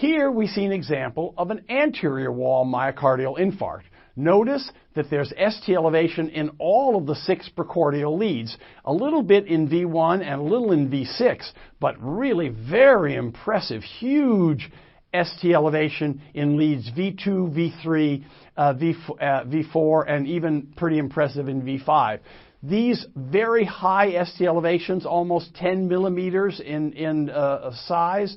Here we see an example of an anterior wall myocardial infarct. Notice that there's ST elevation in all of the 6 precordial leads, a little bit in V1 and a little in V6, but really very impressive, huge ST elevation in leads V2, V3, V4, and even pretty impressive in V5. These very high ST elevations, almost 10 millimeters in size,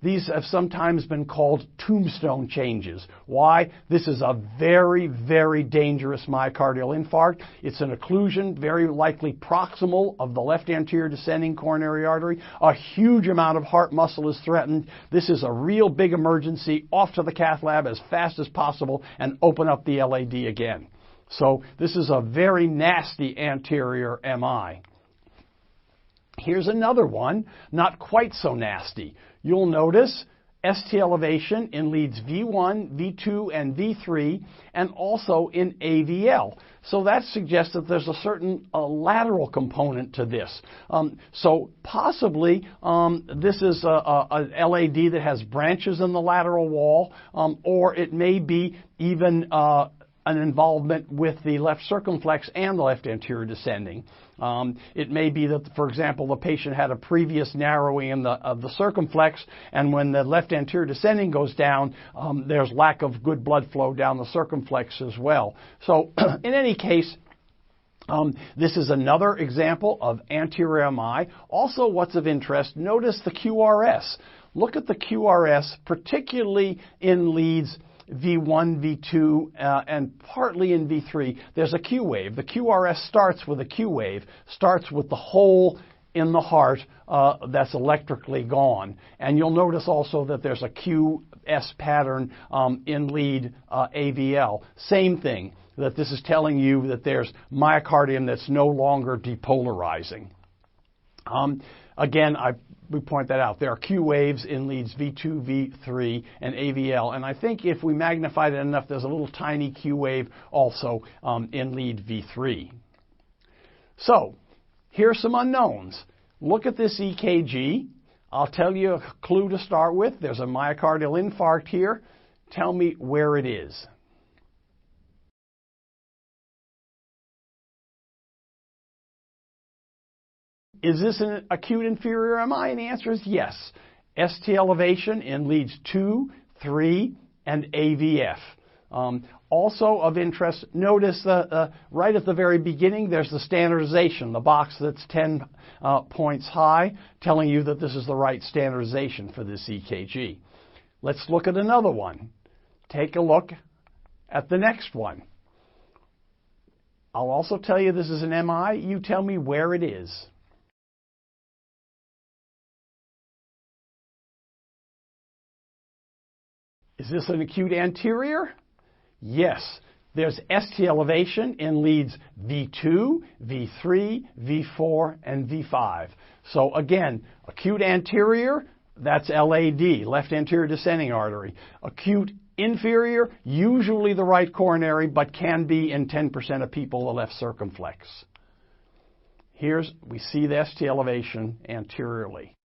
these have sometimes been called tombstone changes. Why? This is a very, very dangerous myocardial infarct. It's an occlusion, very likely proximal of the left anterior descending coronary artery. A huge amount of heart muscle is threatened. This is a real big emergency. Off to the cath lab as fast as possible and open up the LAD again. So this is a very nasty anterior MI. Here's another one, not quite so nasty. You'll notice ST elevation in leads V1, V2, and V3, and also in AVL. So that suggests that there's a certain lateral component to this. So possibly this is a LAD that has branches in the lateral wall, or it may be even an involvement with the left circumflex and the left anterior descending. It may be that, for example, the patient had a previous narrowing of the circumflex, and when the left anterior descending goes down, there's lack of good blood flow down the circumflex as well. So in any case, this is another example of anterior MI. Also, what's of interest, notice the QRS. Look at the QRS, particularly in leads V1, V2, and partly in V3. There's a Q wave. The QRS starts with a Q wave, starts with the hole in the heart that's electrically gone. And you'll notice also that there's a QS pattern in lead AVL. Same thing, that this is telling you that there's myocardium that's no longer depolarizing. Again, we point that out. There are Q waves in leads V2, V3, and AVL. And I think if we magnified it enough, there's a little tiny Q wave also in lead V3. So here's some unknowns. Look at this EKG. I'll tell you a clue to start with. There's a myocardial infarct here. Tell me where it is. Is this an acute inferior MI? And the answer is yes. ST elevation in leads 2, 3, and AVF. Also of interest, notice right at the very beginning, there's the standardization, the box that's 10 points high, telling you that this is the right standardization for this EKG. Let's look at another one. Take a look at the next one. I'll also tell you this is an MI. You tell me where it is. Is this an acute anterior? Yes. There's ST elevation in leads V2, V3, V4, and V5. So again, acute anterior, that's LAD, left anterior descending artery. Acute inferior, usually the right coronary, but can be in 10% of people the left circumflex. We see the ST elevation anteriorly.